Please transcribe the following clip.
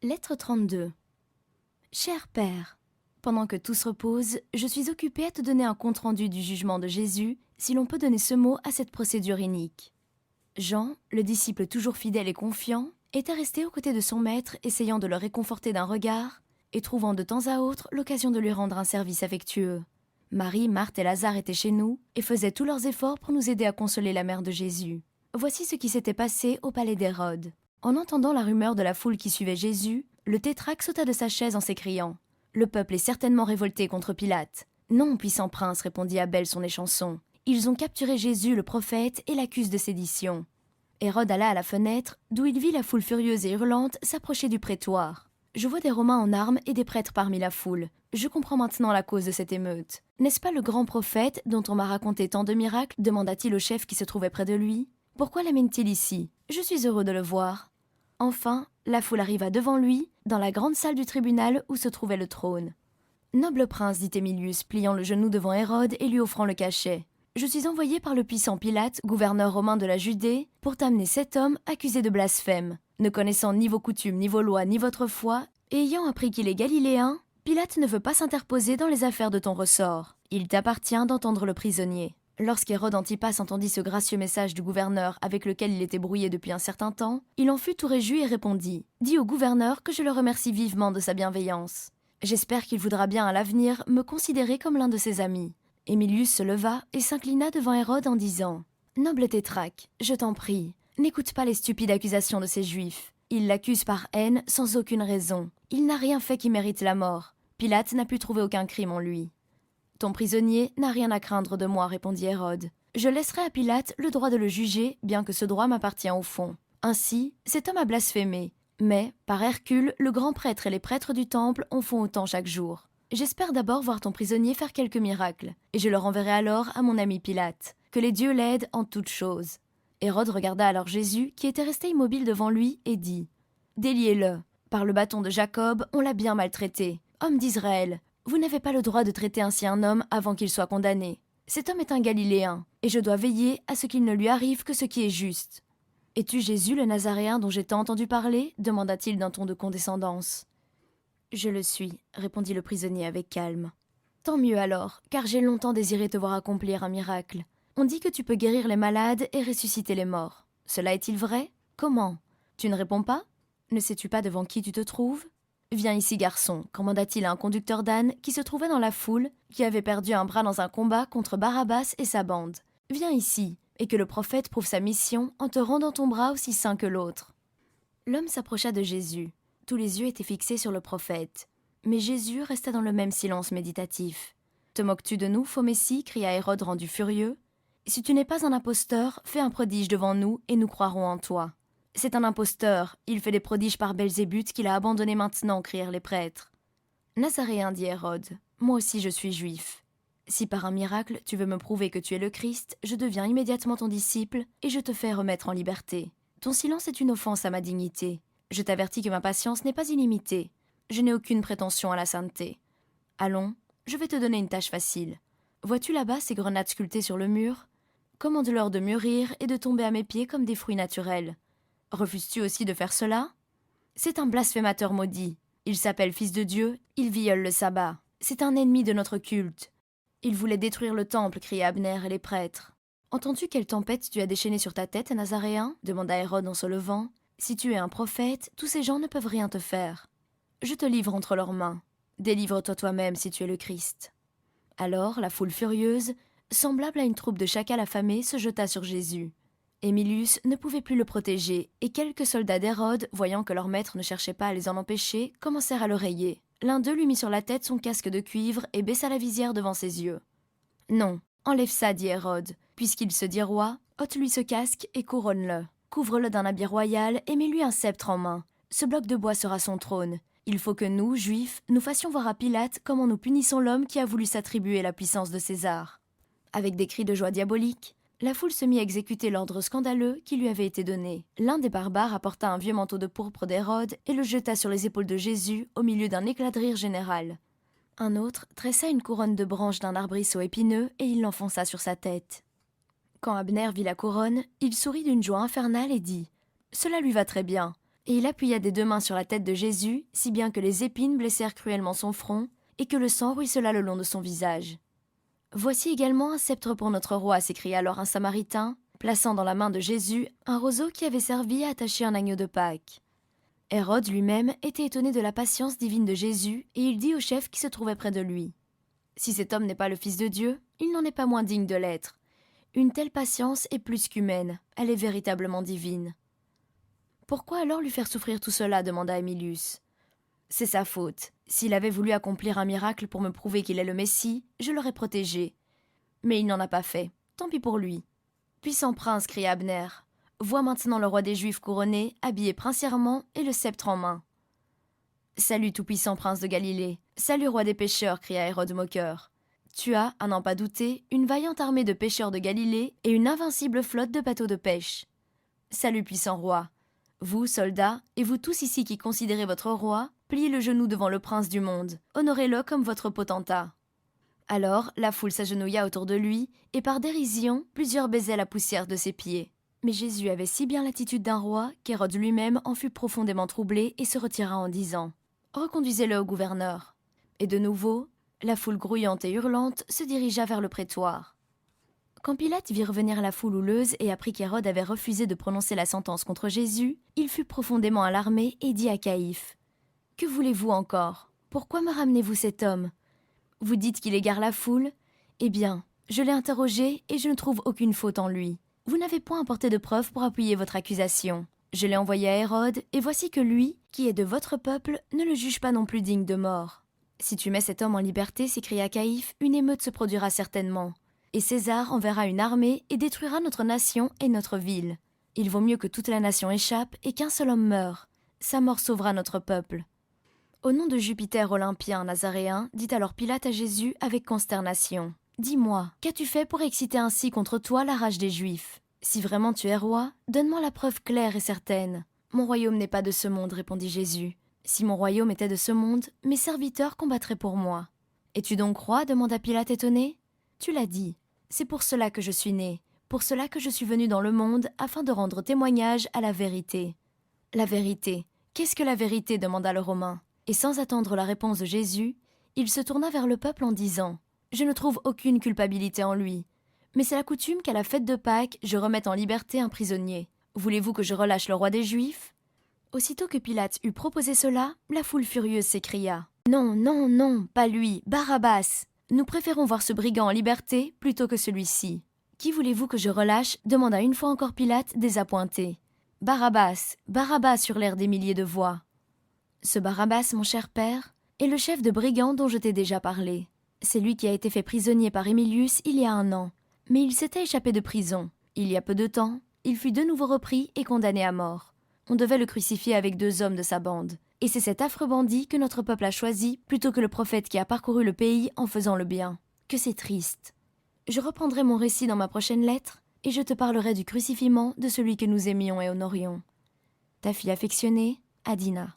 Lettre 32. Cher Père, pendant que tous reposent, je suis occupée à te donner un compte-rendu du jugement de Jésus, si l'on peut donner ce mot à cette procédure inique. Jean, le disciple toujours fidèle et confiant, était resté aux côtés de son maître, essayant de le réconforter d'un regard, et trouvant de temps à autre l'occasion de lui rendre un service affectueux. Marie, Marthe et Lazare étaient chez nous, et faisaient tous leurs efforts pour nous aider à consoler la mère de Jésus. Voici ce qui s'était passé au palais d'Hérode. En entendant la rumeur de la foule qui suivait Jésus, le tétrarque sauta de sa chaise en s'écriant « Le peuple est certainement révolté contre Pilate. »« Non, puissant prince, répondit Abel son échanson. Ils ont capturé Jésus, le prophète, et l'accusent de sédition. » Hérode alla à la fenêtre, d'où il vit la foule furieuse et hurlante s'approcher du prétoire. Je vois des Romains en armes et des prêtres parmi la foule. Je comprends maintenant la cause de cette émeute. N'est-ce pas le grand prophète dont on m'a raconté tant de miracles demanda-t-il au chef qui se trouvait près de lui. Pourquoi l'amène-t-il ici? Je suis heureux de le voir. Enfin, la foule arriva devant lui, dans la grande salle du tribunal où se trouvait le trône. « Noble prince, dit Émilius, pliant le genou devant Hérode et lui offrant le cachet. Je suis envoyé par le puissant Pilate, gouverneur romain de la Judée, pour t'amener cet homme accusé de blasphème. Ne connaissant ni vos coutumes, ni vos lois, ni votre foi, et ayant appris qu'il est galiléen, Pilate ne veut pas s'interposer dans les affaires de ton ressort. Il t'appartient d'entendre le prisonnier. » Lorsqu'Hérode Antipas entendit ce gracieux message du gouverneur avec lequel il était brouillé depuis un certain temps, il en fut tout réjoui et répondit « Dis au gouverneur que je le remercie vivement de sa bienveillance. J'espère qu'il voudra bien à l'avenir me considérer comme l'un de ses amis. » Émilius se leva et s'inclina devant Hérode en disant « Noble tétrarque, je t'en prie, n'écoute pas les stupides accusations de ces Juifs. Ils l'accusent par haine sans aucune raison. Il n'a rien fait qui mérite la mort. Pilate n'a pu trouver aucun crime en lui. » « Ton prisonnier n'a rien à craindre de moi, répondit Hérode. Je laisserai à Pilate le droit de le juger, bien que ce droit m'appartient au fond. Ainsi, cet homme a blasphémé. Mais, par Hercule, le grand prêtre et les prêtres du temple en font autant chaque jour. J'espère d'abord voir ton prisonnier faire quelques miracles, et je le renverrai alors à mon ami Pilate. Que les dieux l'aident en toutes choses. » Hérode regarda alors Jésus, qui était resté immobile devant lui, et dit « Déliez-le. Par le bâton de Jacob, on l'a bien maltraité. Homme d'Israël, vous n'avez pas le droit de traiter ainsi un homme avant qu'il soit condamné. Cet homme est un Galiléen, et je dois veiller à ce qu'il ne lui arrive que ce qui est juste. »« Es-tu Jésus le Nazaréen dont j'ai tant entendu parler ?» demanda-t-il d'un ton de condescendance. « Je le suis, » répondit le prisonnier avec calme. « Tant mieux alors, car j'ai longtemps désiré te voir accomplir un miracle. On dit que tu peux guérir les malades et ressusciter les morts. Cela est-il vrai? Comment? Tu ne réponds pas? Ne sais-tu pas devant qui tu te trouves ? Viens ici, garçon, commanda-t-il à un conducteur d'âne qui se trouvait dans la foule, qui avait perdu un bras dans un combat contre Barabbas et sa bande. Viens ici, et que le prophète prouve sa mission en te rendant ton bras aussi sain que l'autre. L'homme s'approcha de Jésus. Tous les yeux étaient fixés sur le prophète. Mais Jésus resta dans le même silence méditatif. Te moques-tu de nous, faux Messie cria Hérode rendu furieux. Si tu n'es pas un imposteur, fais un prodige devant nous, et nous croirons en toi. C'est un imposteur, il fait des prodiges par Belzébuth qu'il a abandonné maintenant, crièrent les prêtres. Nazaréen, dit Hérode, moi aussi je suis juif. Si par un miracle tu veux me prouver que tu es le Christ, je deviens immédiatement ton disciple et je te fais remettre en liberté. Ton silence est une offense à ma dignité. Je t'avertis que ma patience n'est pas illimitée. Je n'ai aucune prétention à la sainteté. Allons, je vais te donner une tâche facile. Vois-tu là-bas ces grenades sculptées sur le mur? Commande-leur de mûrir et de tomber à mes pieds comme des fruits naturels. Refuses-tu aussi de faire cela? C'est un blasphémateur maudit. Il s'appelle fils de Dieu, il viole le sabbat. C'est un ennemi de notre culte. Il voulait détruire le temple, cria Abner et les prêtres. Entends-tu quelle tempête tu as déchaînée sur ta tête, Nazaréen? Demanda Hérode en se levant. Si tu es un prophète, tous ces gens ne peuvent rien te faire. Je te livre entre leurs mains. Délivre-toi toi-même si tu es le Christ. Alors la foule furieuse, semblable à une troupe de chacals affamés, se jeta sur Jésus. Émilius ne pouvait plus le protéger, et quelques soldats d'Hérode, voyant que leur maître ne cherchait pas à les en empêcher, commencèrent à le rayer. L'un d'eux lui mit sur la tête son casque de cuivre et baissa la visière devant ses yeux. « Non, enlève ça, dit Hérode. Puisqu'il se dit roi, ôte-lui ce casque et couronne-le. Couvre-le d'un habit royal et mets-lui un sceptre en main. Ce bloc de bois sera son trône. Il faut que nous, Juifs, nous fassions voir à Pilate comment nous punissons l'homme qui a voulu s'attribuer la puissance de César. » Avec des cris de joie diabolique, la foule se mit à exécuter l'ordre scandaleux qui lui avait été donné. L'un des barbares apporta un vieux manteau de pourpre d'Hérode et le jeta sur les épaules de Jésus au milieu d'un éclat de rire général. Un autre tressa une couronne de branches d'un arbrisseau épineux et il l'enfonça sur sa tête. Quand Abner vit la couronne, il sourit d'une joie infernale et dit « Cela lui va très bien. Et il appuya des 2 mains sur la tête de Jésus, si bien que les épines blessèrent cruellement son front, et que le sang ruissela le long de son visage. « Voici également un sceptre pour notre roi » s'écria alors un Samaritain, plaçant dans la main de Jésus un roseau qui avait servi à attacher un agneau de Pâques. Hérode lui-même était étonné de la patience divine de Jésus, et il dit au chef qui se trouvait près de lui. « Si cet homme n'est pas le Fils de Dieu, il n'en est pas moins digne de l'être. Une telle patience est plus qu'humaine, elle est véritablement divine. » « Pourquoi alors lui faire souffrir tout cela » demanda Émilius. « C'est sa faute. S'il avait voulu accomplir un miracle pour me prouver qu'il est le Messie, je l'aurais protégé. Mais il n'en a pas fait. Tant pis pour lui. »« Puissant prince » cria Abner. « Vois maintenant le roi des Juifs couronné, habillé princièrement et le sceptre en main. »« Salut tout-puissant prince de Galilée. Salut roi des pécheurs » cria Hérode moqueur. « Tu as, à n'en pas douter, une vaillante armée de pêcheurs de Galilée et une invincible flotte de bateaux de pêche. Salut puissant roi. Vous, soldats, et vous tous ici qui considérez votre roi, pliez le genou devant le prince du monde, honorez-le comme votre potentat. » Alors la foule s'agenouilla autour de lui, et par dérision, plusieurs baisaient la poussière de ses pieds. Mais Jésus avait si bien l'attitude d'un roi qu'Hérode lui-même en fut profondément troublé et se retira en disant « Reconduisez-le au gouverneur. » Et de nouveau, la foule grouillante et hurlante se dirigea vers le prétoire. Quand Pilate vit revenir la foule houleuse et apprit qu'Hérode avait refusé de prononcer la sentence contre Jésus, il fut profondément alarmé et dit à Caïphe : « Que voulez-vous encore ? Pourquoi me ramenez-vous cet homme ? Vous dites qu'il égare la foule ? Eh bien, je l'ai interrogé et je ne trouve aucune faute en lui. Vous n'avez point apporté de preuves pour appuyer votre accusation. Je l'ai envoyé à Hérode, et voici que lui, qui est de votre peuple, ne le juge pas non plus digne de mort. Si tu mets cet homme en liberté, s'écria Caïphe, une émeute se produira certainement. Et César enverra une armée et détruira notre nation et notre ville. Il vaut mieux que toute la nation échappe et qu'un seul homme meure. Sa mort sauvera notre peuple. » Au nom de Jupiter olympien nazaréen, dit alors Pilate à Jésus avec consternation : « Dis-moi, qu'as-tu fait pour exciter ainsi contre toi la rage des Juifs ? Si vraiment tu es roi, donne-moi la preuve claire et certaine. »« Mon royaume n'est pas de ce monde, » répondit Jésus. « Si mon royaume était de ce monde, mes serviteurs combattraient pour moi. »« Es-tu donc roi ? demanda Pilate étonné. »« Tu l'as dit. C'est pour cela que je suis né, pour cela que je suis venu dans le monde, afin de rendre témoignage à la vérité. »« La vérité. Qu'est-ce que la vérité ? demanda le Romain. Et sans attendre la réponse de Jésus, il se tourna vers le peuple en disant : « Je ne trouve aucune culpabilité en lui. Mais c'est la coutume qu'à la fête de Pâques, je remette en liberté un prisonnier. Voulez-vous que je relâche le roi des Juifs ?» Aussitôt que Pilate eut proposé cela, la foule furieuse s'écria : « Non, non, non, pas lui, Barabbas ! Nous préférons voir ce brigand en liberté plutôt que celui-ci. »« Qui voulez-vous que je relâche ? demanda une fois encore Pilate, désappointé. »« Barabbas, Barabbas !» hurlèrent des milliers de voix. Ce Barabbas, mon cher père, est le chef de brigands dont je t'ai déjà parlé. C'est lui qui a été fait prisonnier par Émilius il y a 1 an. Mais il s'était échappé de prison. Il y a peu de temps, il fut de nouveau repris et condamné à mort. On devait le crucifier avec 2 hommes de sa bande. Et c'est cet affreux bandit que notre peuple a choisi plutôt que le prophète qui a parcouru le pays en faisant le bien. Que c'est triste. Je reprendrai mon récit dans ma prochaine lettre et je te parlerai du crucifiement de celui que nous aimions et honorions. Ta fille affectionnée, Adina.